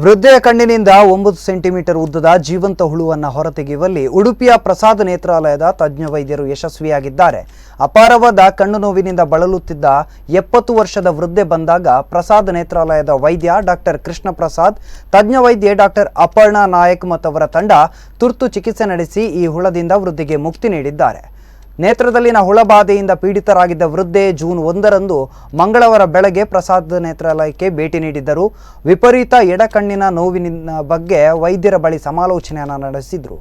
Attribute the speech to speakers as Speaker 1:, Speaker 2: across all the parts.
Speaker 1: ವೃದ್ಧೆಯ ಕಣ್ಣಿನಿಂದ 9 ಸೆಂಟಿಮೀಟರ್ ಉದ್ದದ ಜೀವಂತ ಹುಳುವನ್ನು ಹೊರತೆಗೆಯುವಲ್ಲಿ ಉಡುಪಿಯ ಪ್ರಸಾದ್ ನೇತ್ರಾಲಯದ ತಜ್ಞ ವೈದ್ಯರು ಯಶಸ್ವಿಯಾಗಿದ್ದಾರೆ. ಅಪಾರವಾದ ಕಣ್ಣು ನೋವಿನಿಂದ ಬಳಲುತ್ತಿದ್ದ 70 ವರ್ಷದ ವೃದ್ಧೆ ಬಂದಾಗ ಪ್ರಸಾದ್ ನೇತ್ರಾಲಯದ ವೈದ್ಯ ಡಾಕ್ಟರ್ ಕೃಷ್ಣ ಪ್ರಸಾದ್, ತಜ್ಞ ವೈದ್ಯೆ ಡಾಕ್ಟರ್ ಅಪರ್ಣಾ ನಾಯಕ್ ಮತ್ತವರ ತಂಡ ತುರ್ತು ಚಿಕಿತ್ಸೆ ನಡೆಸಿ ಈ ಹುಳದಿಂದ ವೃದ್ಧೆಗೆ ಮುಕ್ತಿ ನೀಡಿದ್ದಾರೆ. ನೇತ್ರದಲ್ಲಿನ ಹುಳಬಾಧೆಯಿಂದ ಪೀಡಿತರಾಗಿದ್ದ ವೃದ್ಧೆ ಜೂನ್ 1ರಂದು ಮಂಗಳವಾರ ಬೆಳಗ್ಗೆ ಪ್ರಸಾದ್ ನೇತ್ರಾಲಯಕ್ಕೆ ಭೇಟಿ ನೀಡಿದ್ದರು. ವಿಪರೀತ ಎಡಕಣ್ಣಿನ ನೋವಿನ ಬಗ್ಗೆ ವೈದ್ಯರ ಬಳಿ ಸಮಾಲೋಚನೆಯನ್ನು ನಡೆಸಿದರು.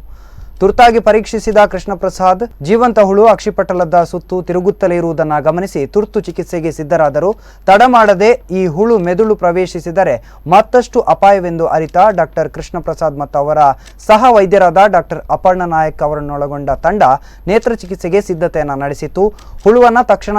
Speaker 1: ತುರ್ತಾಗಿ ಪರೀಕ್ಷಿಸಿದ ಕೃಷ್ಣ ಪ್ರಸಾದ್ ಜೀವಂತ ಹುಳು ಅಕ್ಷಿಪಟಲದ ಸುತ್ತು ತಿರುಗುತ್ತಲೇ ಇರುವುದನ್ನು ಗಮನಿಸಿ ತುರ್ತು ಚಿಕಿತ್ಸೆಗೆ ಸಿದ್ಧರಾದರು. ತಡ ಮಾಡದೆ ಈ ಹುಳು ಮೆದುಳು ಪ್ರವೇಶಿಸಿದರೆ ಮತ್ತಷ್ಟು ಅಪಾಯವೆಂದು ಅರಿತ ಡಾಕ್ಟರ್ ಕೃಷ್ಣ ಪ್ರಸಾದ್ ಮತ್ತು ಅವರ ಸಹ ವೈದ್ಯರಾದ ಡಾಕ್ಟರ್ ಅಪರ್ಣಾ ನಾಯಕ್ ಅವರನ್ನೊಳಗೊಂಡ ತಂಡ ನೇತ್ರ ಚಿಕಿತ್ಸೆಗೆ ಸಿದ್ಧತೆಯನ್ನು ನಡೆಸಿತು. ಹುಳುವನ್ನು ತಕ್ಷಣ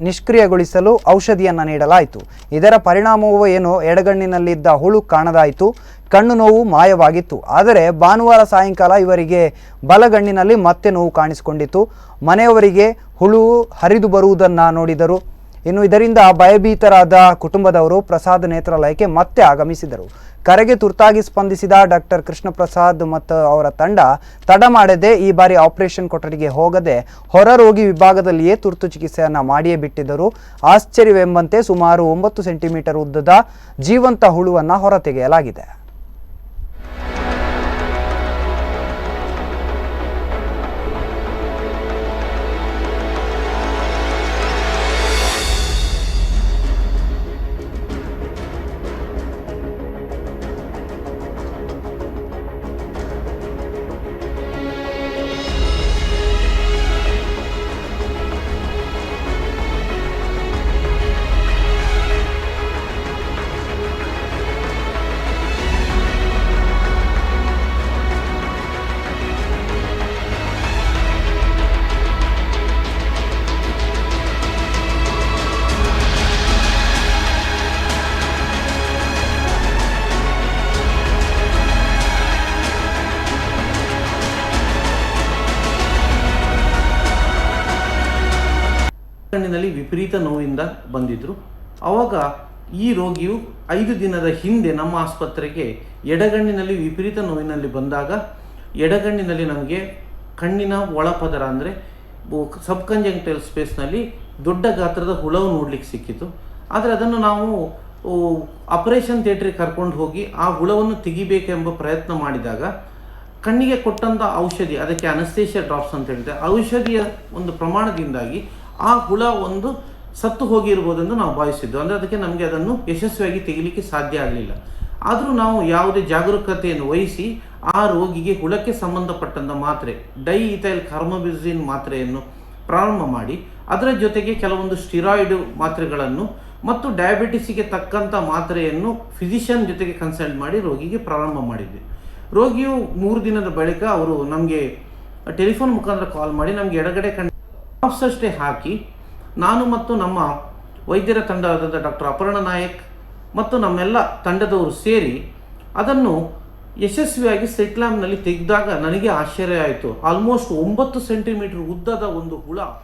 Speaker 1: ನಿಷ್ಕ್ರಿಯಗೊಳಿಸಲು ಔಷಧಿಯನ್ನು ನೀಡಲಾಯಿತು. ಇದರ ಪರಿಣಾಮವೂ ಏನೋ ಎಡಗಣ್ಣಿನಲ್ಲಿದ್ದ ಹುಳು ಕಾಣದಾಯಿತು. ಕಣ್ಣು ನೋವು ಮಾಯವಾಗಿತ್ತು. ಆದರೆ ಭಾನುವಾರ ಸಾಯಂಕಾಲ ಇವರಿಗೆ ಬಲಗಣ್ಣಿನಲ್ಲಿ ಮತ್ತೆ ನೋವು ಕಾಣಿಸಿಕೊಂಡಿತು. ಮನೆಯವರಿಗೆ ಹುಳು ಹರಿದು ಬರುವುದನ್ನು ನೋಡಿದರು. ಇನ್ನು ಇದರಿಂದ ಭಯಭೀತರಾದ ಕುಟುಂಬದವರು ಪ್ರಸಾದ್ ನೇತ್ರಾಲಯಕ್ಕೆ ಮತ್ತೆ ಆಗಮಿಸಿದರು. ಕರೆಗೆ ತುರ್ತಾಗಿ ಸ್ಪಂದಿಸಿದ ಡಾಕ್ಟರ್ ಕೃಷ್ಣ ಪ್ರಸಾದ್ ಮತ್ತು ಅವರ ತಂಡ ತಡ ಮಾಡದೆ ಈ ಬಾರಿ ಆಪರೇಷನ್ ಕೊಠಡಿಗೆ ಹೋಗದೆ ಹೊರ ರೋಗಿ ವಿಭಾಗದಲ್ಲಿಯೇ ತುರ್ತು ಚಿಕಿತ್ಸೆಯನ್ನು ಮಾಡಿಯೇ ಬಿಟ್ಟಿದ್ದರು. ಆಶ್ಚರ್ಯವೆಂಬಂತೆ ಸುಮಾರು 9 ಸೆಂಟಿಮೀಟರ್ ಉದ್ದದ ಜೀವಂತ ಹುಳುವನ್ನು ಹೊರತೆಗೆಯಲಾಗಿದೆ.
Speaker 2: ಕಣ್ಣಿನಲ್ಲಿ ವಿಪರೀತ ನೋವಿಂದ ಬಂದಿದ್ದರು. ಆವಾಗ ಈ ರೋಗಿಯು 5 ದಿನದ ಹಿಂದೆ ನಮ್ಮ ಆಸ್ಪತ್ರೆಗೆ ಎಡಗಣ್ಣಿನಲ್ಲಿ ವಿಪರೀತ ನೋವಿನಲ್ಲಿ ಬಂದಾಗ ಎಡಗಣ್ಣಿನಲ್ಲಿ ನಮಗೆ ಕಣ್ಣಿನ ಒಳಪದರ ಅಂದರೆ ಸಬ್ಕಂಜಂಕ್ಟಿವಲ್ ಸ್ಪೇಸ್ನಲ್ಲಿ ದೊಡ್ಡ ಗಾತ್ರದ ಹುಳವು ನೋಡಲಿಕ್ಕೆ ಸಿಕ್ಕಿತು. ಆದರೆ ಅದನ್ನು ನಾವು ಆಪರೇಷನ್ ಥಿಯೇಟ್ರಿಗೆ ಕರ್ಕೊಂಡು ಹೋಗಿ ಆ ಹುಳವನ್ನು ತೆಗಿಬೇಕೆಂಬ ಪ್ರಯತ್ನ ಮಾಡಿದಾಗ ಕಣ್ಣಿಗೆ ಕೊಟ್ಟಂಥ ಔಷಧಿ, ಅದಕ್ಕೆ ಅನಸ್ತೇಷಿಯಾ ಡ್ರಾಪ್ಸ್ ಅಂತ ಹೇಳಿದೆ, ಔಷಧಿಯ ಒಂದು ಪ್ರಮಾಣದಿಂದಾಗಿ ಆ ಹುಳ ಒಂದು ಸತ್ತು ಹೋಗಿರ್ಬೋದೆಂದು ನಾವು ಭಾವಿಸಿದ್ದು. ಅಂದರೆ ಅದಕ್ಕೆ ನಮಗೆ ಅದನ್ನು ಯಶಸ್ವಿಯಾಗಿ ತೆಗಿಲಿಕ್ಕೆ ಸಾಧ್ಯ ಆಗಲಿಲ್ಲ. ಆದರೂ ನಾವು ಯಾವುದೇ ಜಾಗರೂಕತೆಯನ್ನು ವಹಿಸಿ ಆ ರೋಗಿಗೆ ಹುಳಕ್ಕೆ ಸಂಬಂಧಪಟ್ಟಂಥ ಮಾತ್ರೆ ಡೈಇಥೈಲ್ ಕಾರ್ಬಾಮಿಜಿನ್ ಮಾತ್ರೆಯನ್ನು ಪ್ರಾರಂಭ ಮಾಡಿ ಅದರ ಜೊತೆಗೆ ಕೆಲವೊಂದು ಸ್ಟಿರಾಯ್ಡ್ ಮಾತ್ರೆಗಳನ್ನು ಮತ್ತು ಡಯಾಬಿಟಿಸಿಗೆ ತಕ್ಕಂಥ ಮಾತ್ರೆಯನ್ನು ಫಿಸಿಷಿಯನ್ ಜೊತೆಗೆ ಕನ್ಸಲ್ಟ್ ಮಾಡಿ ರೋಗಿಗೆ ಪ್ರಾರಂಭ ಮಾಡಿದ್ವಿ. ರೋಗಿಯು 3 ದಿನದ ಬಳಿಕ ಅವರು ನಮಗೆ ಟೆಲಿಫೋನ್ ಮುಖಾಂತರ ಕಾಲ್ ಮಾಡಿ ನಮಗೆ ಎಡಗಡೆ ಡ್ರಾಪ್ಸ್ ಅಷ್ಟೇ ಹಾಕಿ ನಾನು ಮತ್ತು ನಮ್ಮ ವೈದ್ಯರ ತಂಡವಾದ ಡಾಕ್ಟರ್ ಅಪರ್ಣಾ ನಾಯಕ್ ಮತ್ತು ನಮ್ಮೆಲ್ಲ ತಂಡದವರು ಸೇರಿ ಅದನ್ನು ಯಶಸ್ವಿಯಾಗಿ ಸೆಟ್ ಲ್ಯಾಂಪ್ನಲ್ಲಿ ತೆಗೆದಾಗ ನನಗೆ ಆಶ್ಚರ್ಯ ಆಯಿತು. ಆಲ್ಮೋಸ್ಟ್ 9 ಸೆಂಟಿಮೀಟರ್ ಉದ್ದದ ಒಂದು ಹುಳ